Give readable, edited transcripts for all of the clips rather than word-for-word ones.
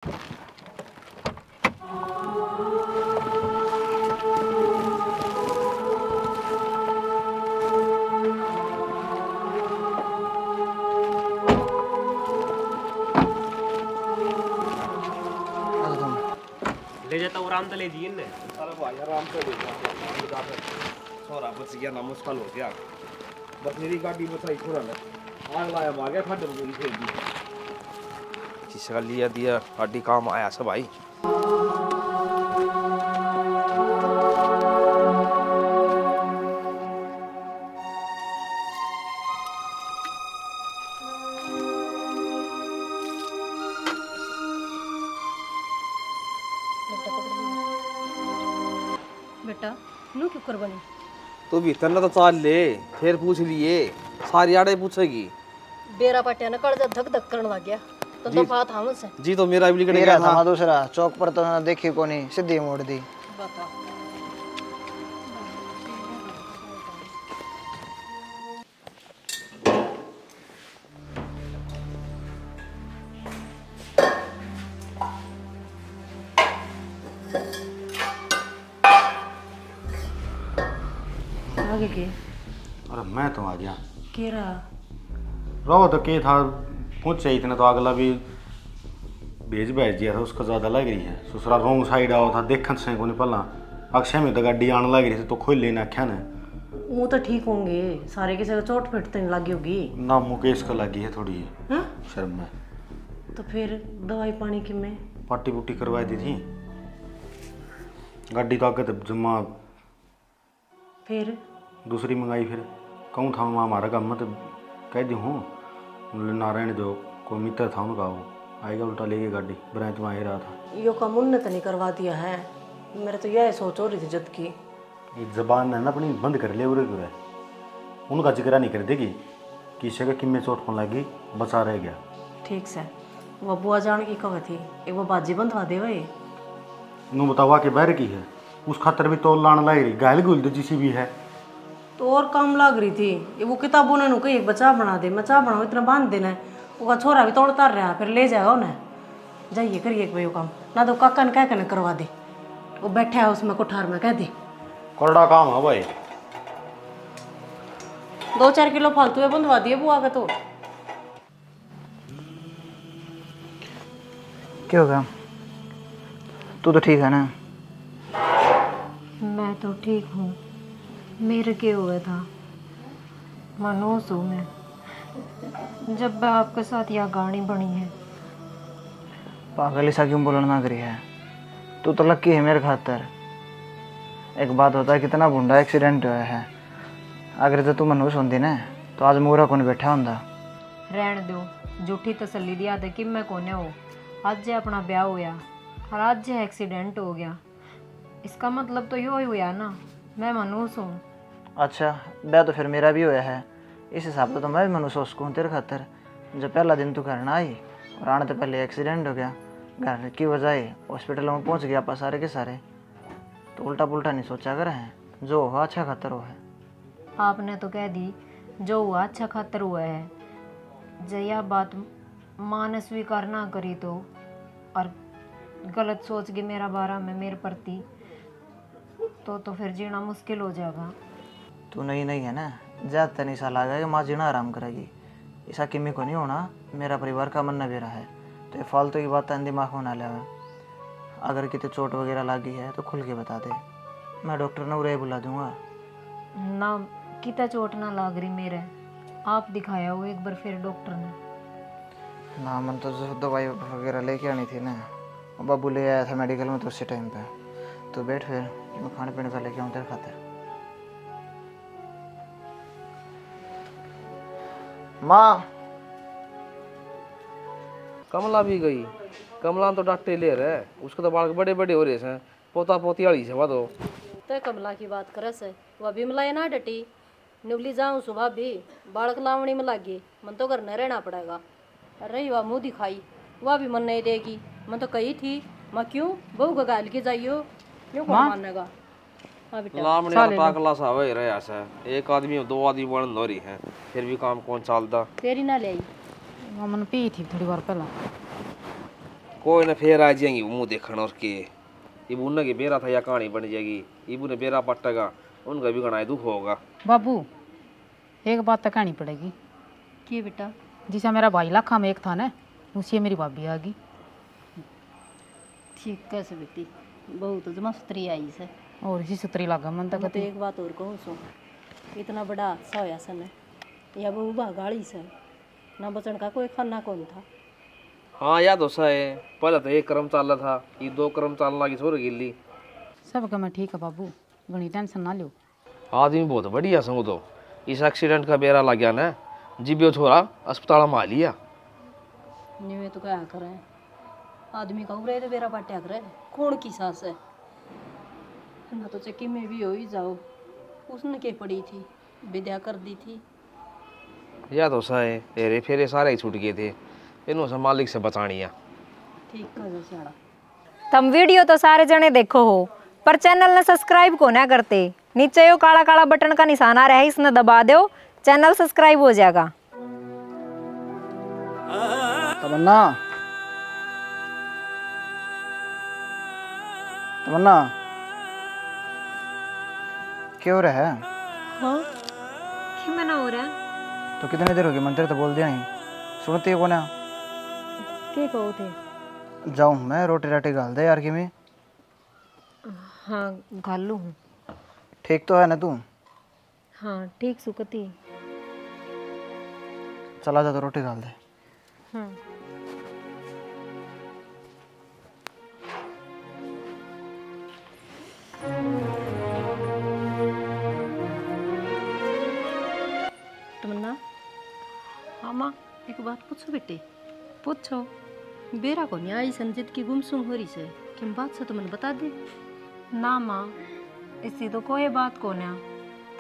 ले जाता हूँ आराम से ले जी ने। अरे भाई आराम से ले जा। थोड़ा बच गया ना, मुश्किल हो गया। बस मेरी गाड़ी बचाई थोड़ा ना। आग लाया मार गया खड्डे में गोली फेंक दी। किसका लिया दिया गाड़ी काम आया सब भाई। बेटा नू क्यों कर बनी? तू भीतर ना तो चाल ले, फिर पूछ लिए सारी आड़े पूछेगी। बेरा पटिया ने कड़ धक धक करने लग गया तो बात हमसे जी तो मेरा भी मेरा था दूसरा चौक पर तो ना देखी को नहीं, सीधी मोड़ दी। बता आगे के? अरे मैं तो आ गया। केरा रहो तो के था पूछे इतने तो अगला भी भेज दिया था, उसका ज़्यादा लग रही है। दूसरा रोंग साइड आओ था देखन से को नहीं पला अक्षय में तो गाड़ी आने लग रही थी तो खोल लेना आख्या ने। वो तो ठीक होंगे सारे, किसी को चोट फिट तो नहीं लगी होगी ना? मुकेश को लगी है थोड़ी शर्म में। तो फिर दवाई पानी की में पट्टी पुट्टी करवा दी थी। गाड़ी तो आगे तो जमा फिर दूसरी मंगाई। फिर कहूँ था वहाँ हमारा काम तो कह दी हूँ नारायण जो कोई मित्र था उनका, वो आएगा उल्टा लेके गाड़ी ब्रांच में आ ही रहा था। यो काम उन्नत नहीं करवा दिया है। मेरे तो यह सोच हो रही थी जब की जबान है ना अपनी बंद कर ले उरे है। उनका जिक्र नहीं कर देगी किसी का किम्मे चोट होने लगी बचा रह गया। ठीक से वो बुआ जान की कह थी एक वो बाजी बंधवा दे भाई नू बतावा के बहर की है उस खातर भी तो लाने लग रही घायल गुल तो जिसी भी है तो और काम लग रही थी। ये वो किताबों ने कही एक बच्चा बना दे, मचा बनाओ इतना बांध देना। वो छोरा भी तोड़ तार रहा फिर ले जाएगा उन्हें। जाइए करिए एक भाई वो काम ना तो काका ने कह के करवा दे। वो बैठा है उसमें कोठार में कह दे कोरडा काम है भाई। 2-4 किलो फालतू है बंधवा दिए बुआ का। तो क्या होगा? तू तो ठीक है ना? मैं तो ठीक हूँ। मेरे क्या हुआ था? मनोज हूँ मैं। जब मैं आपके साथ यह गाड़ी बनी है। पागल ऐसा क्यों बोलना करी है? तू तो लक्की है मेरे खातर। एक बात होता है कितना बुंडा एक्सीडेंट हुआ है। अगर तो तू मनोज होती ना तो आज मोरा कौन बैठा होंदा। रहने दो झूठी तसल्ली दिया था कि मैं कोने हो। आज जे अपना ब्याह होया और आज जे एक्सीडेंट हो गया, इसका मतलब तो यो ही हुआ ना मैं मनोज हूँ। अच्छा ब्याह तो फिर मेरा भी हुआ है। इस हिसाब से तो मैं भी मनोज हूँ तेरे खातर। जब पहला दिन तू घर ना आई और आने तो पहले एक्सीडेंट हो गया, घर की वजह हॉस्पिटल में पहुँच गया आप सारे के सारे, तो उल्टा पुल्टा नहीं सोचा कर है। जो हुआ अच्छा खातर हुआ है। आपने तो कह दी जो हुआ अच्छा खातर हुआ है। जया बात माँ ने स्वीकार ना करी तो और गलत सोच के मेरा बारा में मेरे प्रति तो फिर जीना मुश्किल हो जाएगा। तू नहीं है ना, ज़्यादा नहीं साल आ गया माँ जीना आराम करेगी। ऐसा किमी को नहीं होना। मेरा परिवार का मन भी रहा है तो ये फालतू की बातें दिमाग में ना ले। अगर कितने चोट वगैरह लगी है तो खुल के बता दे, मैं डॉक्टर ने उरे बुला दूंगा। ना कितना चोट ना लाग रही मेरे, आप दिखाया हो एक बार फिर डॉक्टर ने। ना मन तो दवाई वगैरह लेके आनी थी ना, बाबू ले आया था मेडिकल में तो उसी टाइम पे। तो बैठ फिर मैं खाने पीने का लेके आऊँ तेरे खातिर। माँ कमला भी गई। कमला तो डांटे ले रहे, उसके तो बाल बड़े बड़े हो रहे हैं। पोता पोती वाली से तो कमला की बात करे से वह भी मलाई ना डटी। निवली जाऊँ सुबह भी बालक लावणी में लागी, मन तो घर न रहना पड़ेगा। अरे वह मुँह दिखाई वह भी मन नहीं देगी। मैं तो कही थी मैं क्यों बहू का गाल के जाइयो क्यों कौन मानेगा। लामणी का टाकला सा हो रहा है। एक आदमी 2 आदमी बन हो रही है फिर भी काम कौन चलता। तेरी ना ले आई मन पी थी थोड़ी बार पहला। कोई ना फिर आ जाएंगी मुंह देखण और के इब उन्हें की बेरा था या कहानी बन जाएगी इब उन्हें बेरा पटेगा उनका भी घना दुख होगा। बाबू एक बात तो कहनी पड़ेगी कि बेटा जिसे मेरा भाई लाखा में एक था ना उसी मेरी भाभी आ गई। ठीक कैसे बेटी बहुत मस्तरी आई से। और इसी सुतरी लागा मन तक मैं तो एक बात और कहूँ सो इतना बड़ा हादसा होया सन या वो उबा गाड़ी से ना बचन का कोई खाना कौन था। हाँ याद होसा है पहले तो एक क्रम चल रहा था ये 2 क्रम चलने लगी छोड़ गिल्ली सब का मैं ठीक है बाबू घनी टेंशन ना लो। आदमी बहुत बढ़िया संग तो इस एक्सीडेंट का बेरा लग गया ना जीबियो छोरा अस्पताल में आ लिया। न्यू तो क्या करे आदमी का उरे तो बेरा पाट्या करे कौन की सास है ना तो चक्की में भी हो ही जाओ उसने के पड़ी थी विद्या कर दी थी। याद होसा है तेरे फेरे सारे ही छूट गए थे इन्हों से मालिक से बचानिया। ठीक कर साड़ा तुम वीडियो तो सारे जने देखो हो पर चैनल ने सब्सक्राइब को ना करते। नीचे यो काला काला बटन का निशान आ रहा है इसने दबा दो चैनल सब्सक्राइब हो जाएगा। तमन्ना तमन्ना क्या हो रहा है? हाँ क्यों मना हो रहा है? तो कितनी देर होगी मंदिर तो बोल दिया नहीं सुनती है को ना क्या कहो थे? जाऊँ मैं रोटी राटी गाल दे यार कि मैं हाँ घालू हूँ। ठीक तो है ना तू? हाँ ठीक सुकती। चला जा तो रोटी गाल दे। हाँ तमन्ना हाँ माँ एक बात पूछो बेटे पूछो। बेरा को नहीं आई संजीत की गुमसुम हो रही से किम बात से तुमने बता दे। ना माँ इसी तो कोई बात को ना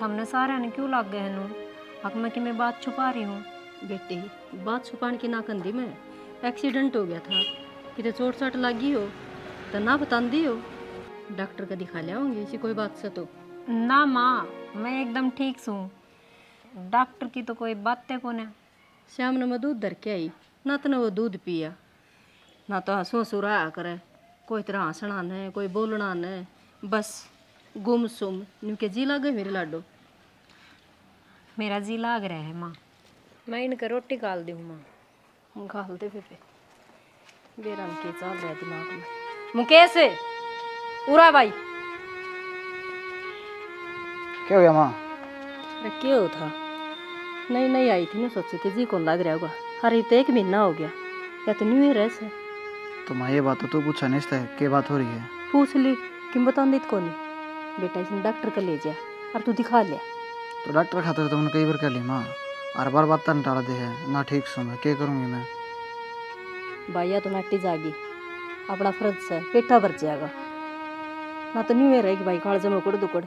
हमने सारे ने क्यों लग गए नू हक में कि मैं बात छुपा रही हूँ। बेटे बात छुपाने की ना कंदी में एक्सीडेंट हो गया था कितने चोट चाट लगी हो तो ना बता दी हो डॉक्टर का दिखा लिया होंगे इसी कोई बात से तो। ना माँ मैं एकदम ठीक हूँ डॉक्टर की तो कोई बातें को ना। शाम ने मैं दूध धर के आई ना तो वो दूध पिया ना तो हंसू हंसुरा करे कोई तरह हंसना न कोई बोलना न बस गुमसुम निके जी लगे मेरे लाडो। मेरा जी लाग रहा है माँ मैं इनके रोटी गाल दी हूँ माँ। गाल दे पे बेरा के चल रहा है दिमाग में। मुकेश उरा भाई क्या हो गया माँ? अरे क्या हो था नहीं नहीं आई थी ना सोची थी जी कौन लग रहा होगा। अरे तो 1 महीना हो गया या तो न्यू ईयर है। तो माँ ये बात तो तू पूछा नहीं था क्या बात हो रही है? पूछ ली कि बता दी को नहीं बेटा इसने डॉक्टर का ले जा और तू दिखा लिया। तो डॉक्टर खातर तो उन्हें कई बार कह ली माँ हर बार बात तो टाल दे है ना ठीक सो मैं क्या करूँगी मैं? भैया तो नट्टी जागी अपना फर्ज से पेटा भर जाएगा ना तो न्यू ईयर रहेगी भाई काल जमा कुड़ दुकड़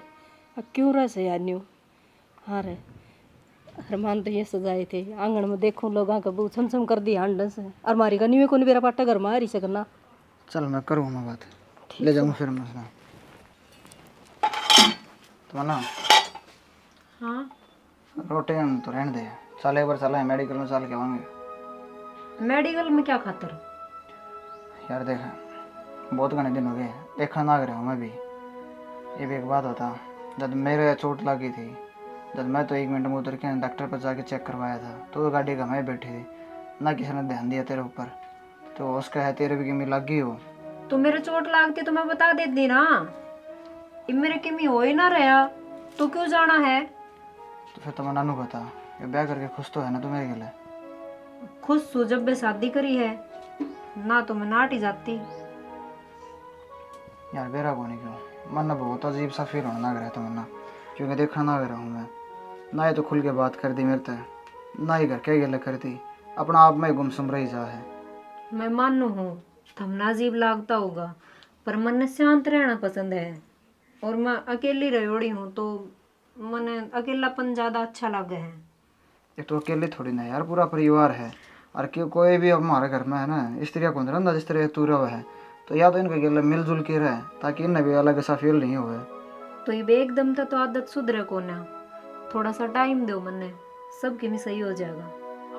अब क्यों रह से यार न्यू। हाँ रे अरमान तो ये सजाए थे आंगन में देखूं लोगों का बू छम छम कर दी हांड से और मारी का न्यू को मेरा पाटा घर में आ रही से करना। चल मैं करूँ मैं बात ले जाऊँगा फिर मैं उसमें तो ना। हाँ रोटी हम तो रहने दे चल एक बार चला है मेडिकल में चल के आएंगे। मेडिकल में क्या खातर? यार देख बहुत घने दिन हो गए एक खाना आ रहा हूँ मैं भी। ये भी एक बात होता जब मेरे चोट लगी थी जब मैं तो 1 मिनट में उतर के डॉक्टर पर जाके चेक करवाया था तो गाड़ी का मैं बैठी थी ना किसी ने ध्यान दिया तेरे ऊपर तो उसका है तेरे भी किमी लग गई हो। तो मेरे चोट लागती तो मैं बता देती ना ये मेरे किमी हो ही ना रहा तो क्यों जाना है? तो फिर तो मैं नानू बता ये ब्याह करके खुश तो है ना तू मेरे गले? खुश हूँ जब मैं शादी करी है ना तो मैं नाट ही जाती। यार बेरा को नहीं क्यों मन बहुत अजीब सा फील होने लग रहा है तमन्ना क्योंकि देखा ना रहा हूँ मैं ना ही तो खुल के बात कर दी मेरे तय ना ही घर के गले करती अपना आप में गुमसुम रही जा है। मैं मानू हूँ थमना अजीब लागता होगा पर मन ने शांत रहना पसंद है और मैं अकेली रहोड़ी हूँ तो मने अकेलापन ज़्यादा अच्छा लगे है। एक तो अकेले थोड़ी ना यार पूरा परिवार है और क्यों कोई भी अब हमारे घर में है ना स्त्रियाँ कौन रहता जिस तरह तू रहा है तो या तो इनके गले मिलजुल के रहे ताकि इन्हें भी अलग सा फील नहीं हो। तो ये एकदम तो आदत सुधरे को ना थोड़ा सा टाइम दो मन्ने सब कि सही हो जाएगा।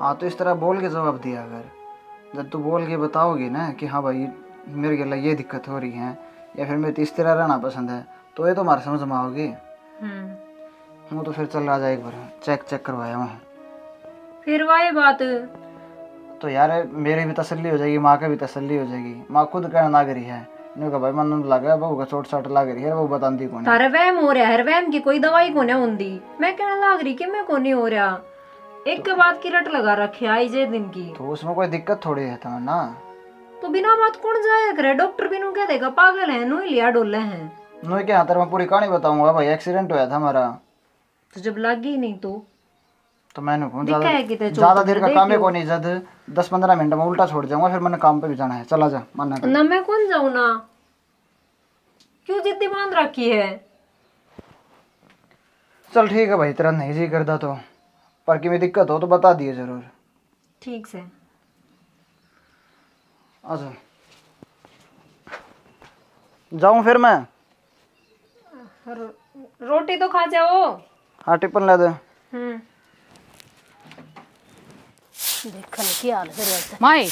हाँ तो इस तरह बोल के जवाब दिया अगर जब तू बोल के बताओगी ना कि हाँ भाई मेरे गला ये दिक्कत हो रही है या फिर मेरे इस तरह रहना पसंद है, तो ये तो हमारे समझ में आओगी। वो तो फिर चल रहा जाए, एक बार चेक करवाया वहाँ। फिर वही बात। तो यार मेरी भी तसल्ली हो जाएगी, माँ की भी तसल्ली हो जाएगी। माँ खुद कहना ना करी है, नहीं कहा भाई मन लगा बहू का चोट साट लग रही है, वो बताती कौन है। तारे वहम हो रहा है, वहम की कोई दवाई कोने होंदी। मैं कहने लाग रही कि मैं कोनी हो रहा, एक के बाद की रट लगा रखे आई जे दिन की। तो उसमें कोई दिक्कत थोड़ी है तुम्हें ना। तो बिना बात कौन जाया करे, डॉक्टर भी नु कह देगा पागल है, नु ही लिया डोले हैं। नो क्या तेरे मैं पूरी कहानी बताऊंगा भाई, एक्सीडेंट हुआ था हमारा। तो जब लगी नहीं तो मैंने कहा दिक्कत है कि ते चोट ज्यादा देर का देख काम है लो। को नहीं, जद 10-15 मिनट में उल्टा छोड़ जाऊंगा, फिर मैंने काम पे भी जाना है। चला जा मानना कर। ना मैं कौन जाऊं ना, क्यों जिद्दी बांध रखी है। चल ठीक है भाई, तेरा नहीं जी करता तो, पर कि में दिक्कत हो तो बता दिए जरूर। ठीक से अच्छा जाऊं फिर मैं। रोटी तो खा जाओ। हाँ टिफिन ला दे। देखने की हाल है। माए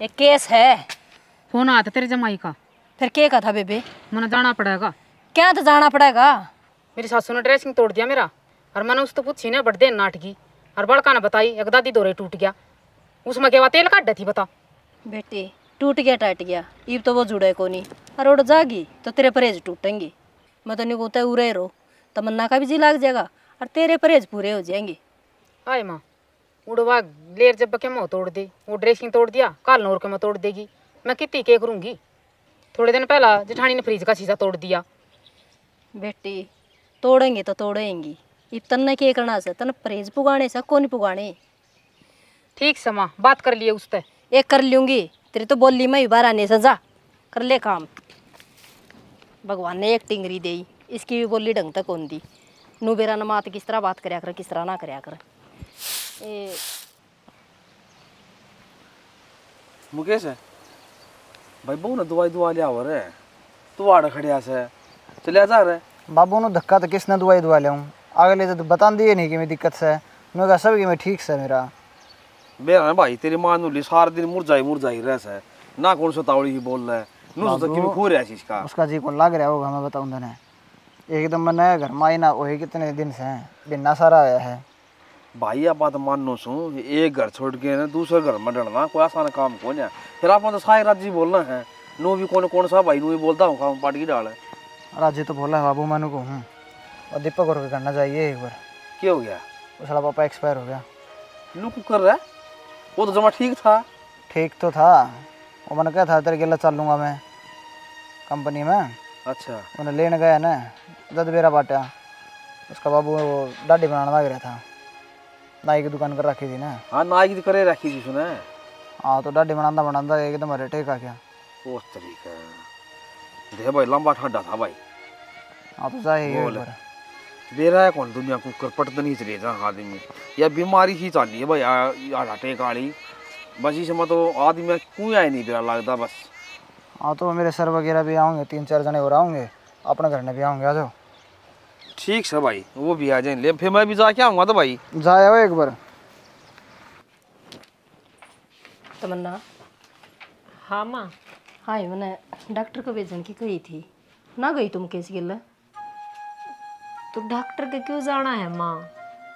एक केस है। फोन आया था तेरे जमाई का। फिर क्या कहा था बेबे? मैंने जाना पड़ेगा। क्या तो जाना पड़ेगा। मेरी सासू ने ड्रेसिंग तोड़ दिया मेरा, और मैंने उसको पूछी ना बड़ देन नाटकी, और बड़का ने बताई एक दादी दोरे टूट गया, उसमें क्या तेल काट थी बता। बेटी टूट गया टट गया, इब तो वो जुड़े को नहीं, और उड़ जागी तो तेरे परहेज टूटेंगे। मैं तो नहीं कहता उरे रो, तमन्ना का भी जी लग जाएगा और तेरे परहेज पूरे हो जाएंगे। आए माँ उड़वा लेर जब के मुँह तोड़ दे, वो ड्रेसिंग तोड़ दिया, काल नोर के मुँह तोड़ देगी, मैं कितनी के करूँगी। थोड़े दिन पहला जेठानी ने फ्रिज का शीशा तोड़ दिया। बेटी तोड़ेंगे तो तोड़ेंगी, इब तन्ने के करना से तन परहेज पुगाने से को नहीं पुगाने। ठीक से माँ बात कर लिए उससे। एक कर लूँगी, तेरी तो बोली मैं बार आने से जा कर ले काम। भगवान ने एक टिंगरी दी, इसकी भी बोली ढंग तक कौन दी। नू बेरा नमात किस तरह बात करया कर, किस तरह ना करया कर। मुकेश है भाई, बहु ना दवाई दुआ लिया हो रे, तू आड़ खड़िया से चलिया जा रे। बाबू ने धक्का तो किसने दवाई दुआ लिया हूँ, अगले तो बता दिए नहीं कि मैं दिक्कत से। मैं कहा सब कि मैं ठीक से मेरा। मेरा भाई तेरी मां नुली सारा दिन मुरझाई रह से ना, कौन सा तावड़ी ही बोल रहा है नु तो कि खो रहा है इसका। उसका जी को लग रहा होगा, मैं बताऊँ तने एकदम मैं नया घर माई ना वही कितने दिन से हैं, बिना सारा आया है। भाई आप बात मानो सू, एक घर छोड़ के ना दूसरे घर में डरना कोई आसान काम कौन है। फिर आप तो सारे राज्य बोलना है, नो भी कौन सा भाई नु ही बोलता हूँ काम पार्टी की डाल है। राजी तो बोला है बाबू मानू को हूँ, और दीपक और करना चाहिए एक बार। क्या हो गया? वो साला पापा एक्सपायर हो गया। लुक कर रहा है, वो तो जमा ठीक था। ठीक तो था, वो मैंने कहा था तेरे गिला चल लूँगा मैं कंपनी में। अच्छा उन्हें लेने गया ना, दद बेरा बाटा, उसका बाबू वो दाढ़ी बनाना लग रहा था, नाई की दुकान कर रखी थी ना। हाँ नाई की करे रखी थी सुने। हाँ तो दाढ़ी बनाना एकदम अरे टेक आ गया। उस तरीके दे भाई, लंबा ठंडा था भाई। हाँ तो जाए बोल। बेरा है कौन दुनिया को करपट नहीं चले जा आदमी, या बीमारी ही चली है भाई हटे काली बस। इस में तो आदमी क्यों आए नहीं बेरा लगता बस। हाँ तो मेरे सर वगैरह भी आऊँगे, 3-4 जने और आऊँगे, अपने घर में भी आऊँगे। आ जाओ। ठीक है भाई, वो भी आ जाएंगे, फिर मैं भी जाके आऊँगा। तो भाई जाए हो एक बार। तमन्ना हाँ माँ। हाँ मैंने डॉक्टर को भेजने की कही थी, ना गई तुम किस गिल। तो डॉक्टर के क्यों जाना है माँ?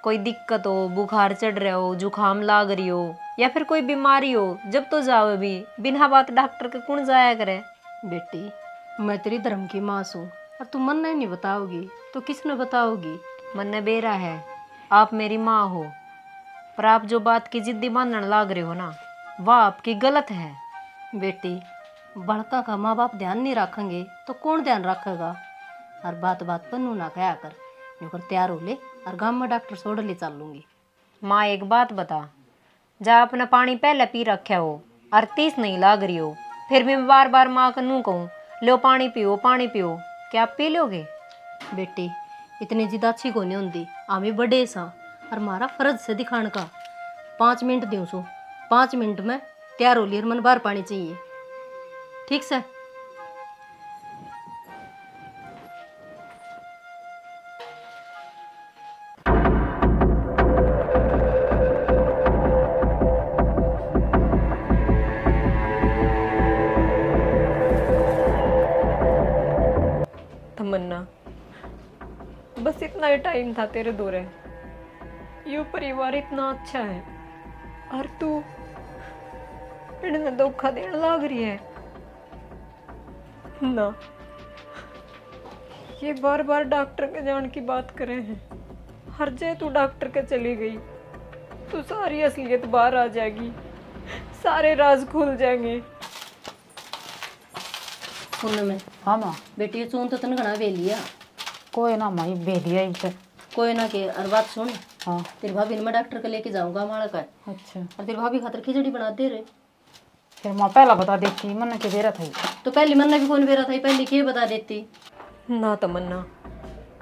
कोई दिक्कत हो, बुखार चढ़ रहा हो, जुकाम लाग रही हो, या फिर कोई बीमारी हो, जब तो जाओ। अभी बिना बात डॉक्टर के कौन जाया करे। बेटी मैं तेरी धर्म की माँ हूँ, और तुम मन नहीं बताओगी तो किसने बताओगी। मन बेरा है, आप मेरी माँ हो, पर आप जो बात की जिद्दी बांधने लाग रहे हो ना, वह आपकी गलत है। बेटी बड़का का माँ बाप ध्यान नहीं रखेंगे तो कौन ध्यान रखेगा। और बात बात पर नू ना कहा कर, यूँ कर तैयार हो ले और गाँव में डॉक्टर छोड़ ले चल लूँगी। माँ एक बात बता, जा अपना पानी पहले पी रखा हो और 30 नहीं लाग रही हो, फिर भी मैं बार बार माँ को नू कहूँ लो पानी पियो, क्या आप पी लोगे? बेटी इतनी जिद अच्छी को नहीं होती, आमी बड़े सा और हमारा फर्ज से दिखाने का। 5 मिनट दूँ सो, 5 मिनट में तैयार हो लिया, मन बाहर पानी चाहिए। ठीक से तमन्ना, बस इतना ही टाइम था तेरे दूरे। यो परिवार इतना अच्छा है और तू इन्हें धोखा देने लग रही है ना। ये बार बार डॉक्टर के जान की बात करे हैं। हर जगह तू डॉक्टर के चली गई तो सारी असलियत बाहर आ जाएगी, सारे राज खुल जाएंगे। सुन में हाँ माँ, बेटी चून तो तन घना वे लिया कोई ना माँ बेलिया इसे। कोई ना के। और बात सुन, हाँ तेरी भाभी ने मैं डॉक्टर के लेके जाऊंगा माड़ा का, अच्छा। और तेरी भाभी खातर खिचड़ी बना दे रहे। फिर माँ पहला बता देती, मन के दे रहा था। तो पहले मन भी कौन बेरा था, पहले के बता देती। ना तमन्ना,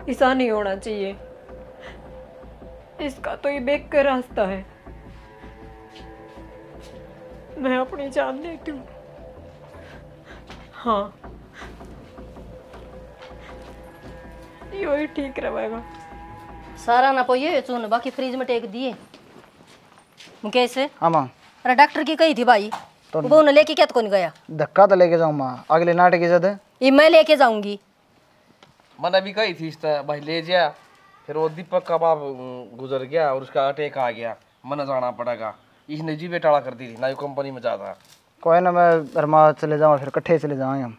ऐसा नहीं होना चाहिए। इसका तो ये बेक का रास्ता है। मैं अपनी जान देती हूँ। हाँ, यो ही ठीक रहेगा। सारा ना पोये चून बाकी फ्रिज में टेक दिए। मुकेश, हाँ माँ। अरे डॉक्टर की कही थी भाई, तो वो ने लेके क्या तो कौन गया? धक्का तो लेके जाऊँ माँ, अगले नाटक की जद ये मैं लेके जाऊंगी। मैंने भी कही थी भाई ले जा, फिर वो दीपक का बाप गुजर गया और उसका अटैक आ गया, मन जाना पड़ेगा। इसने जी बेटाड़ा कर दी थी ना, कंपनी में जाता। कोई ना, मैं अरमा चले जाऊँ, फिर इकट्ठे चले जाएंगे हम।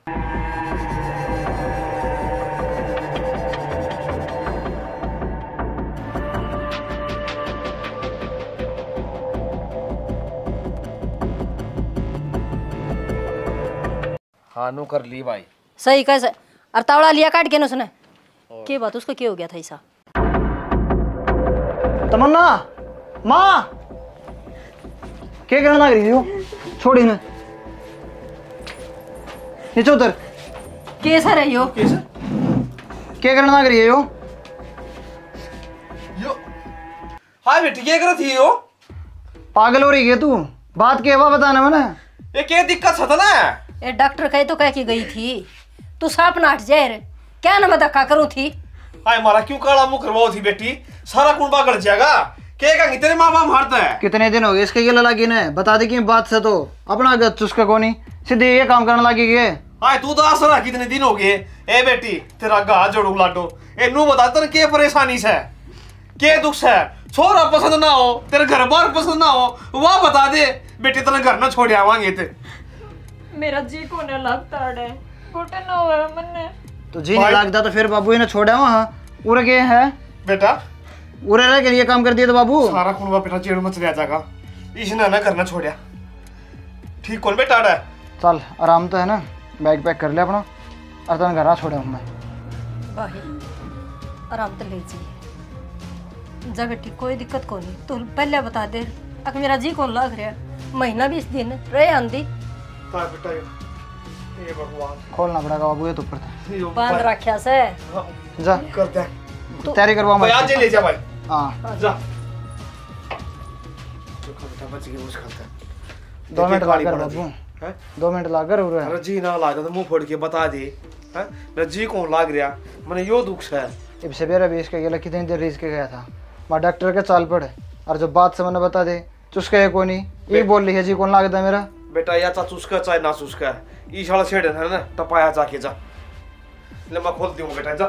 हाँ नो कर ली भाई। सही कैसे? और तावड़ा लिया काट के न उसने। के बात उसका क्या हो गया था ऐसा? तमन्ना, माँ क्या करना लग रही हो? छोड़ी ना, नीचे उतर। कैसा रही हो? क्या करना लग रही हो? यो हाँ बेटी क्या कर थी यो? पागल हो रही है तू? बात क्या हुआ बताना मैंने। ये क्या दिक्कत था ना? ये डॉक्टर कहे तो कह के गई थी, तू साफ ना हट जाए रे। क्या ना मैं धक्का करूँ थी? हाय मारा क्यों काला मुंह करवाओ थी बेटी? सारा कुंडा गड़ जाएगा। क्या कहेंगे तेरे माँ बाप मारता है? कितने दिन हो गए इसके ये लगी ने? बता दे कि बात से तो अपना गत चुस्का कोनी सीधे ये काम करने लगी गए। हाय तू तो आसरा कितने दिन हो गए? ए बेटी तेरा गा जोड़ू लाडो, ए नू बता तेरे क्या परेशानी से, क्या दुख है? छोरा पसंद ना हो, तेरे घर बार पसंद ना हो, वह बता दे बेटी, तेरे घर ना छोड़ आवांगे ते। मेरा जी को न लगता है, घुटन न हुआ मन्ने। तो जी नहीं लगता तो फिर बाबू ने छोड़ा वहाँ उरे के है बेटा, उरे रह के लिए काम कर दिया तो बाबू सारा कुंडा बेटा चेड़ मच लिया जाएगा, इसने ना करना छोड़िया। ठीक कौन बेटा है? चल आराम तो है ना, बैग पैक कर ले अपना और तन घर आ छोड़ा हूँ मैं। भाई आराम तो ले जी जा बेटी, कोई दिक्कत को नहीं। तू पहले बता दे, अगर मेरा जी कौन लग रहा, महीना 20 दिन रहे आंधी। बेटा ये भगवान खोलना पड़ेगा बाबू ये तो ऊपर था। बांध रखा से जा करते हैं तैयारी करवा भाई, आज ले जा भाई। हाँ जा बेटा बच गए मुझ खाते 2 मिनट लाकर बाबू, हैं? 2 मिनट लाकर उरे अरे जी ना लागा तो मुंह फोड़ के बता दे, हैं? मेरा जी कौन लाग रहा, मैंने यो दुख है। अब से बेरा बीस के गया कितनी देर रीस के गया था, मैं डॉक्टर के चाल पड़े और जो बात से मैंने बता दे चुस्का है कोई नहीं, ये बोल रही है जी कौन लागता मेरा। बेटा या चा चुस्का चाहे ना चुस्का ई शाला छेड़ है ना, टपाया जाके जा ले, मैं खोल दूँ बेटा जा।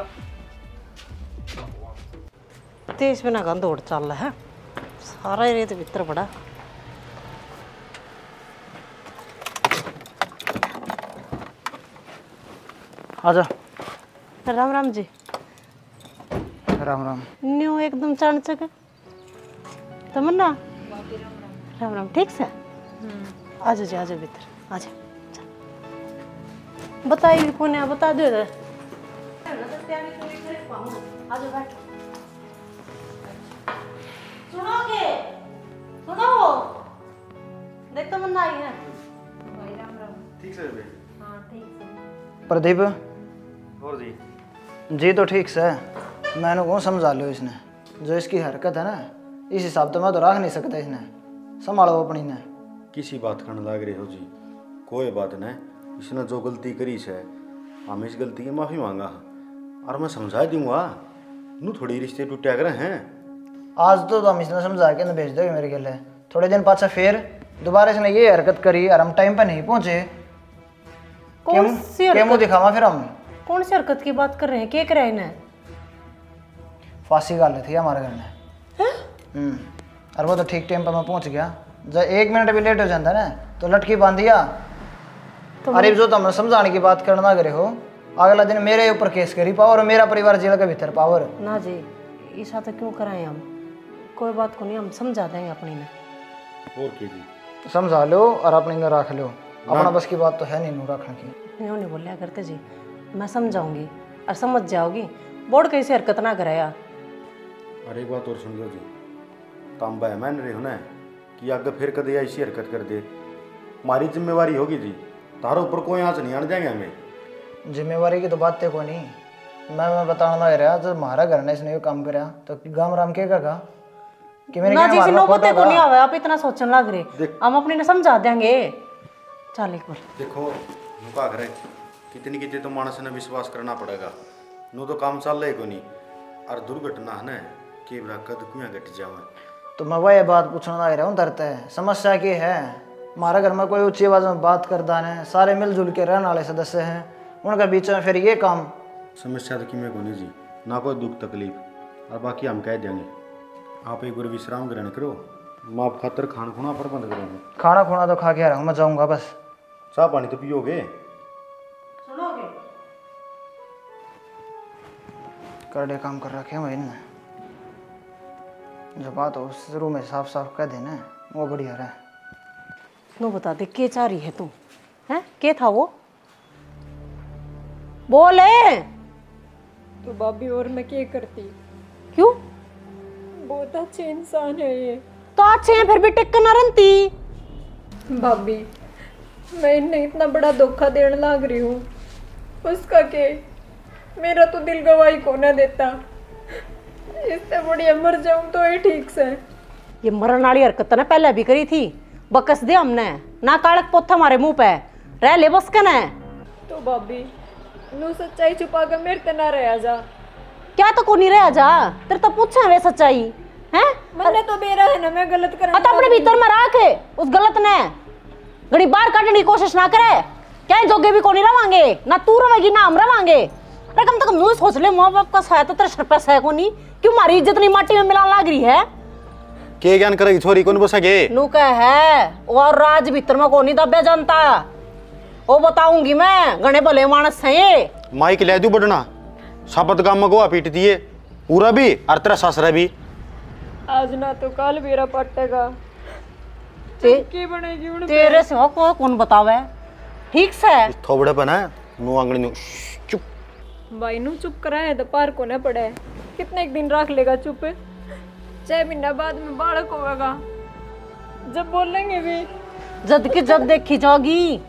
तेज बिना गंद उड़ चल रहा है, सारा ही रेत भीतर पड़ा। आजा। राम राम जी। राम राम। न्यू एकदम चाणचक तमन्ना। राम राम, ठीक से? आजा जी, आजा भीतर आजा। बताइए कौन है, बता दो इधर। आजो बैठ। सुनोगे? सुनो। देख तमन्ना आई है। ठीक से बे। प्रदीप और जी जी तो ठीक से, मैंने कौन समझा लो इसने, जो इसकी हरकत है ना इस हिसाब तो मैं तो रख नहीं सकता, इसने संभालो अपनी ने। किसी बात करने लग रहे हो जी? कोई बात नहीं, इसने जो गलती करी है हम इस गलती की माफ़ी मांगा और मैं समझा दूंगा, नू थोड़ी रिश्ते टूटा कर हैं। आज तो हम इसने समझा के न भेज दोगे मेरे गले, थोड़े दिन पाछा फिर दोबारा इसने ये हरकत करी और हम टाइम पर नहीं पहुंचे, कौन सी क्या मुँह दिखावा फिर हम? कौन सी हरकत की बात कर रहे हैं? क्या कर रहे हैं इन्हें? फांसी गाल थी हमारे घर में। और वो तो ठीक टाइम पर मैं पहुंच गया। जब 1 मिनट भी लेट हो जाता ना तो लटकी बांध दिया। अरे जो तुम समझाने की बात करना करे हो, अगला दिन मेरे ऊपर केस करी पाओ और मेरा परिवार जेल के भीतर पावर। ना जी, ऐसा तो क्यों कराएं हम? कोई बात को नहीं, हम समझा देंगे अपनी ने। और की जी समझा लो और अपने अंदर रख लो। अपना बस की बात तो है नहीं रखने की। यूँ नहीं बोलिया करते जी, मैं समझाऊंगी और समझ जाओगी। बोर्ड कैसी हरकत ना कराया। अरे एक बात और समझो जी, तांबा है मान रहे हो ना कि आगे फिर कदे ऐसी हरकत कर दे, हमारी जिम्मेवारी होगी जी। तारो ऊपर कोई आँच नहीं आने देंगे हमें। जिम्मेवारी की तो बात को नहीं, मैं बताना लग रहा जब हमारा घर ने इसने ये काम करा तो गांव राम के कहा कि मैंने ना जी, क्या नौबते को नहीं आवे, आप इतना सोचने लग रहे। हम अपने ने समझा देंगे। चल एक बार देखो नुका करे कितनी कितनी तो मानस ने विश्वास करना पड़ेगा। नो तो काम चल रहे को नहीं और दुर्घटना है ना कि कद कुआ घट जावे। तो मैं वही बात पूछना लग रहा हूँ। डरते है समस्या की है, हमारे घर में कोई ऊंची आवाज में बात करता है, सारे मिलजुल के रहने वाले सदस्य हैं, उनके बीच में फिर ये काम। समस्या तो किमें को नहीं जी, ना कोई दुख तकलीफ। और बाकी हम कह देंगे आप एक बार विश्राम ग्रहण करो, मैं आप खातर खाना खुना प्रबंध करेंगे। खाना खुना तो खा के आ रहा हूँ, मैं जाऊँगा बस। चाह पानी तो पियोगे? सुनोगे? करड़े काम कर रखे हैं इनने। जो बात हो शुरू में साफ साफ कह देना वो बढ़िया रहा। नो बता दे के चाह रही है तू? हैं के था वो? बोले। तो भाभी और मैं क्या करती? क्यों? बहुत अच्छे इंसान है ये। तो अच्छे हैं फिर भी टिक ना रही। भाभी मैं इन्हें इतना बड़ा धोखा देने लग रही हूँ, उसका के मेरा तो दिल गवाही को ना देता। इससे बढ़िया मर जाऊं तो ये ठीक से। ये मरण वाली हरकत ना पहले भी करी थी, बकस दे हमने ना। कालक पोथा हमारे मुंह पे रह ले बस कन है। तो भाभी नू सच्चाई छुपा कर मेरे ते ना रह जा। क्या तो को नहीं रह जा, तेरे तो पूछा वे सच्चाई हैं। मैंने तो बेरा है ना, मैं गलत कर अपने भीतर में रख उस गलत ने घड़ी बाहर काटने की कोशिश ना करे। क्या जोगे भी को नहीं रवांगे, ना तू रवेगी ना हम रवांगे। अरे कम से कम नू सोच ले, माँ बाप का सहायता तेरे सर पे है को नहीं, क्यों हमारी इज्जत नहीं माटी में मिलाने लग रही है? के ज्ञान करेगी छोरी कौन बसके? नू कह है और राज भीतर में को नहीं दबे जानता। वो बताऊंगी मैं, गणे भले मानस है ये। माइक ले दू बढ़ना सापत गांव में गोवा पीट दिए पूरा भी और तेरा ससरा भी। आज ना तो कल बेरा पटेगा। की बनेगी उन तेरे से को कौन बतावे? ठीक से थोबड़े पर है नु आंगली नु चुप। भाई नू चुप कराए तो पार को ना पड़े। कितने एक दिन रख लेगा चुप? 6 महीना बाद में बालक होगा, जब बोलेंगे भी जद की जद देखी जाओगी।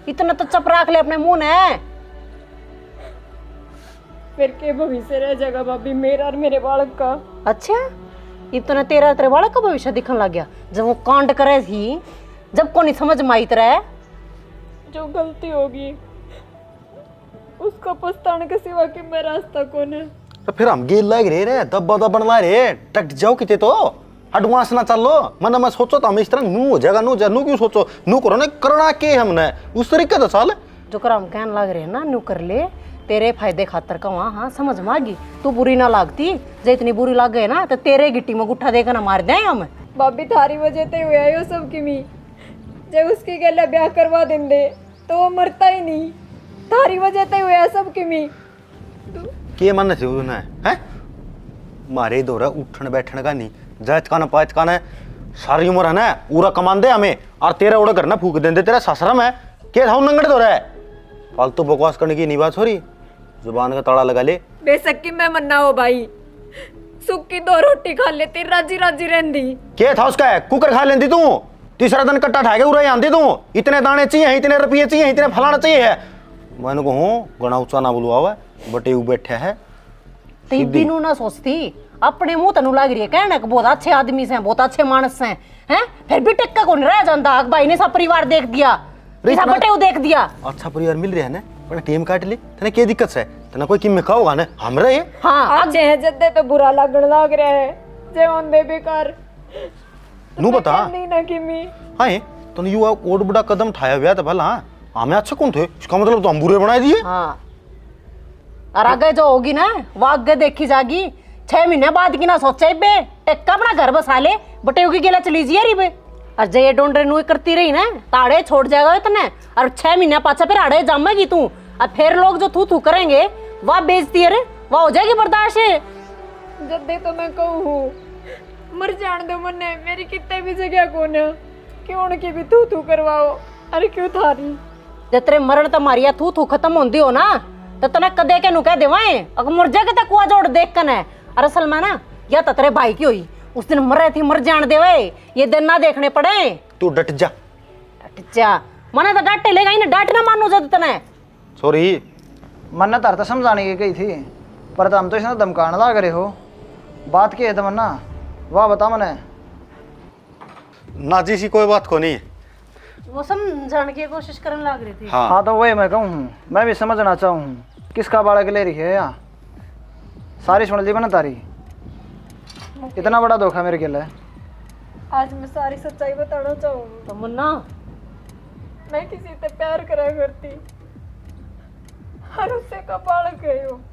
इतना तो चप रख ले अपने मुंह ने। फिर के भविष्य रह जाएगा भाभी मेरा और मेरे बालक का। अच्छा इतना तेरा तेरे बालक का भविष्य दिखने लग गया जब वो कांड करे थी, जब को नहीं समझ में आई तरह। जो गलती होगी उसको पछताने के सिवा कि मैं रास्ता कौन है। तो फिर हम गेल लाग रे दब्बा दबन ला रे टक जाओ किते तो एडवांस ना चल लो मन में सोचो तो हम इस तरह नू हो जाएगा नू जा नू क्यों सोचो नू करो ना करना के हमने उस तरीके तो चल जो कर हम कहने लग रहे हैं ना, नू कर ले तेरे फायदे खातर का। वहाँ हाँ समझ में आ गई, तू बुरी ना लागती। जो इतनी बुरी लग गए ना तो तेरे गिट्टी में गुट्ठा देकर ना मार दें हम। भाभी थारी वजह ते हुआ है सब की मी। जब उसकी गले ब्याह करवा देंगे तो वो मरता ही नहीं। थारी वजह ते हुआ सब की मी। के मन थे उन्हें हैं मारे दौरा उठने बैठने का नहीं जात का ना पाँच का ना सारी उम्र है ना पूरा कमान दे हमें और तेरा उड़ा करना फूक देंगे तेरा ससरम है के था नंगड़ दौरा है फालतू बकवास करने की नहीं बात हो रही। जुबान का ताला लगा ले। बेशक की मैं मन्ना हो भाई, सुख की 2 रोटी खा लेती राजी राजी रहती। क्या था उसका है कुकर खा लेती तू तीसरा दिन कट्टा ठाके उड़ा आंदी तू इतने दाने चाहिए इतने रुपये चाहिए इतने फलाना चाहिए है। मैंने कहूँ गणा ऊंचा ना बोलवा हुआ बटे ऊ बैठे है। तीनों ना सोचती अपने मुंह तनु लग रही है कहने को बहुत अच्छे आदमी से बहुत अच्छे मानस से हैं, फिर भी टिक्का को नहीं रह जाता। भाई ने सब परिवार देख दिया, बटे देख दिया। अच्छा परिवार मिल रहा है ना पर टीम काट ली तने क्या दिक्कत है तना कोई किम में खाओगा ना हम रहे। हाँ अच्छे हैं जद्दे पे बुरा लगन लग रहा है जे ओंदे बेकार नू बता नहीं ना किमी। हाँ तने युवा और बड़ा कदम उठाया हुआ था भला हाँ हमें अच्छा कौन थे इसका मतलब तो हम बुरे बना दिए। हाँ और आगे जो होगी ना वो आगे देखी जागी। 6 महीने बाद की ना सोचे बे टेक्का अपना घर बसा ले बटे होगी गेला चली जी री बे। और जे ये डोंडरे नुई करती रही ना ताड़े छोड़ जाएगा इतने। और 6 महीने पाछा फिर आड़े जमेगी तू। और फिर लोग जो थू थू करेंगे वह बेइज्जती है रे, वह हो जाएगी बर्दाश्त। जद्दे तो मैं कहूँ मर जान दो मन्ने, मेरी कितने भी जगह कौन है, क्यों उनकी भी तू तू करवाओ। अरे क्यों थारी जब तेरे मरण तुम्हारी थू थू खत्म होती हो ना तो तना कदे के नु कह देवाए अगर मर जाएगा तो कुआ जोड़ देख कर है। अरे असल में ना या तो तेरे भाई की हुई उस दिन मर रही थी, मर जान देवे ये दिन ना देखने पड़े। तू डट जा। डट जा मने तो डांटे लेगा ही ना, डांट ना मानो जब तने। सॉरी मन्ना तार तो समझाने की गई थी पर तुम तो इसने धमकाने लग रहे हो। बात की है तमन्ना वाह बता मने। ना जी सी कोई बात को नहीं। वो समझाने की कोशिश करने लग रही थी। हाँ हाँ तो वही मैं कहूँ, मैं भी समझना चाहूँ किसका बालक ले रही है या सारी सुन ली मैंने तारी। इतना बड़ा धोखा मेरे के लिए। आज मैं सारी सच्चाई बताना चाहूँगी। तो मुन्ना मैं किसी से प्यार करा करती और उससे कपाल गई हूँ।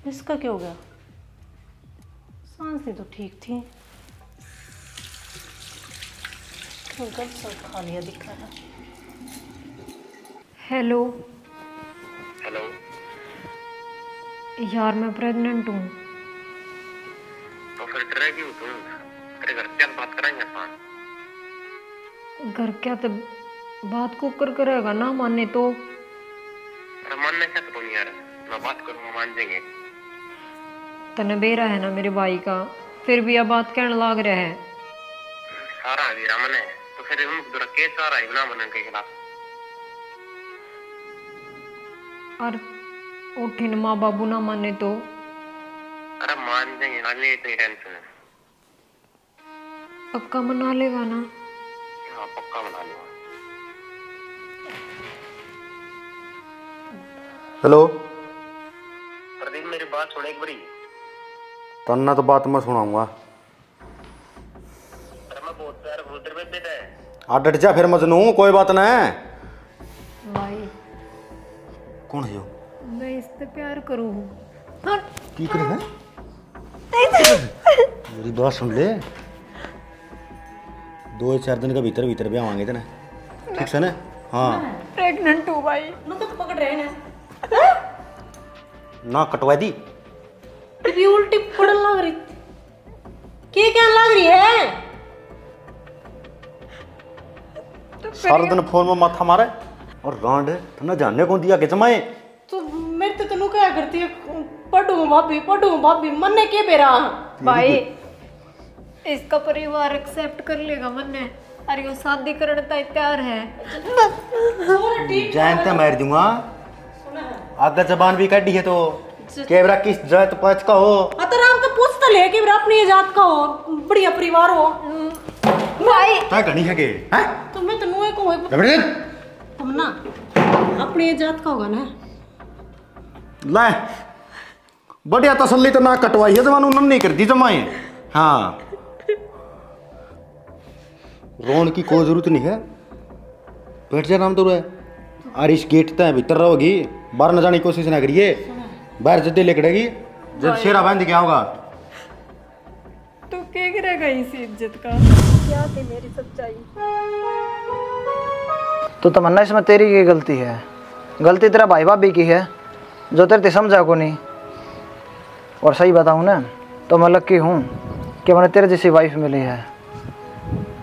इसका क्या हो गया? सांसें तो ठीक थी, गल सब खा लिया दिख रहा। हेलो हेलो यार मैं प्रेग्नेंट हूँ। तो फिर डरेगी तू? तेरे घर क्या बात कराएंगे अपन? घर क्या तो बात को कर करेगा ना माने तो। अरे मानने क्या तो नहीं यार, मैं बात करूँगा मान जाएंगे। तने बेरा है ना मेरे भाई का, फिर भी अब बात कहने लाग रहा है। सारा वीरा मने तो फिर हम दूर केस आ रहा है ना मन के खिलाफ। और उठे न माँ बाबू ना माने तो। अरे मान जाएंगे ना, ले इतनी टेंशन है। पक्का मना लेगा ना? हाँ पक्का मना लूंगा। हेलो प्रदीप मेरी बात सुन एक बारी। तन्ना तो बात मैं सुनाऊंगा। अरे मैं बहुत प्यार बोलते हुए देता है। आ डट जा फिर मजनू, कोई बात ना है। भाई कौन है यो? मैं इससे प्यार करूँ। की करे है? मेरी बात सुन ले, 2-4 दिन के भीतर भीतर ब्याह मांगे थे ना, ठीक से ना? हाँ प्रेग्नेंट हूँ भाई। तो पकड़ रहे हैं ना कटवा दी। भी उल्टी पड़न लग रही क्या लग रही है? सारा दिन फोन में माथा मारे और गांड तो ना जानने कौन दिया के जमाए। तो मेरे तो तनु क्या करती है, पढ़ू भाभी मन ने के बेरा। भाई इसका परिवार एक्सेप्ट कर लेगा मन्ने, अरे वो शादी करने तक तैयार है। जानते मार दूंगा, आगे जबान भी काटी है तो केवरा किस जात पात का हो। अतराम का पूछता ले कि अपनी जात का हो, बढ़िया परिवार हो। भाई क्या करनी है के हैं? तो मैं तनु एक हो तुम ना अपनी जात का होगा ना। ले बढ़िया तसल्ली तो ना कटवाई है जवान उन्होंने नहीं कर दी जमाए। हाँ रोन की कोई जरूरत नहीं है, बैठ जा नाम तो है। आरिश गेट तय भीतर रहोगी, बाहर न जाने की कोशिश ना करिए, बाहर जद्दे लेकड़ेगी जब शेरा बांध क्या होगा। तू क्या करेगा इस इज्जत का? क्या थी मेरी सच्चाई? तो तमन्ना इसमें तेरी की गलती है, गलती तेरा भाई भाभी की है जो तेरे ते समझा को नहीं। और सही बताऊँ ना तो मैं लकी हूँ कि मैंने तेरे जैसी वाइफ मिली है।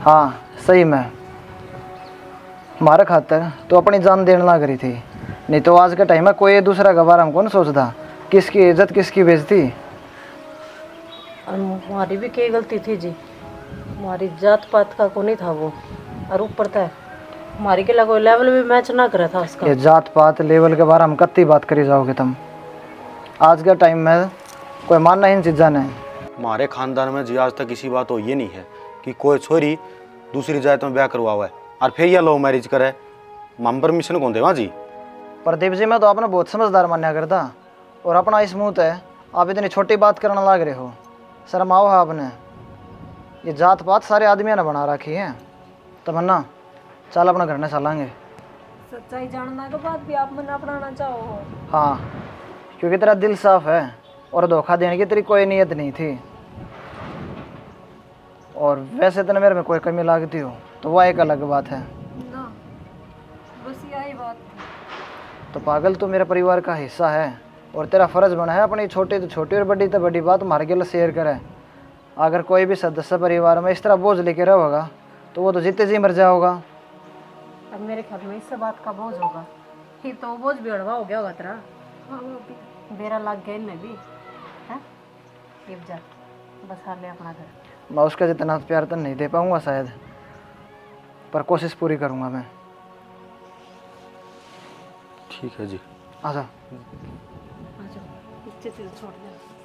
हाँ सही में हमारे खातर तो अपनी जान देने लग रही थी, नहीं तो आज के टाइम में कोई दूसरा का बारे में कौन सोचता, किसकी इज्जत किसकी बेइज्जती। हमारी भी क्या गलती थी जी, हमारी जात पात का को नहीं था वो। और ऊपर था हमारी के लगो लेवल भी मैच ना करा था उसका। ये जात पात लेवल के बारे में कत्ती बात करी जाओगे तुम। आज के टाइम में कोई मानना इन चीज़ा नहीं। हमारे खानदान में जी आज तक किसी बात हो ये नहीं है कि कोई छोरी दूसरी जात में ब्याह करवा हुआ है और फिर यह लव मैरिज करे। हम परमिशन कौन देवा जी? प्रदीप जी मैं तो आपने बहुत समझदार मान्या करता और अपना इस मुँह है आप इतनी छोटी बात करने लग रहे हो। शर्म आओ है आपने। ये जात पात सारे आदमियों ने बना रखी है। तमन्ना चल अपना घर में चलेंगे। सच्चाई जानने के बाद भी आप मन अपनाना चाहो? हाँ क्योंकि तेरा दिल साफ है और धोखा देने की तेरी कोई नीयत नहीं थी। और वैसे तो मेरे में कोई कमी लगती हो तो वह एक अलग बात है ना, बस यही बात थी। तो पागल तू मेरे परिवार का हिस्सा है और तेरा फर्ज बना है अपनी छोटी तो छोटी और बड़ी तो बड़ी बात हमारे के शेयर करे। अगर कोई भी सदस्य परिवार में इस तरह बोझ लेके रहेगा तो वो तो जीते जी मर जाओगा। अब मेरे ख्याल में इससे बात का बोझ होगा। ही तो बोझ भी अड़वा हो गया होगा तेरा। हाँ भाभी। बेरा लग गया इनमें भी है। ये जा बस हाल ले अपना घर। मैं उसका जितना प्यार तो नहीं दे पाऊंगा शायद, पर कोशिश पूरी करूंगा मैं। ठीक है जी। आजा। आ जाओ, छोड़ दे।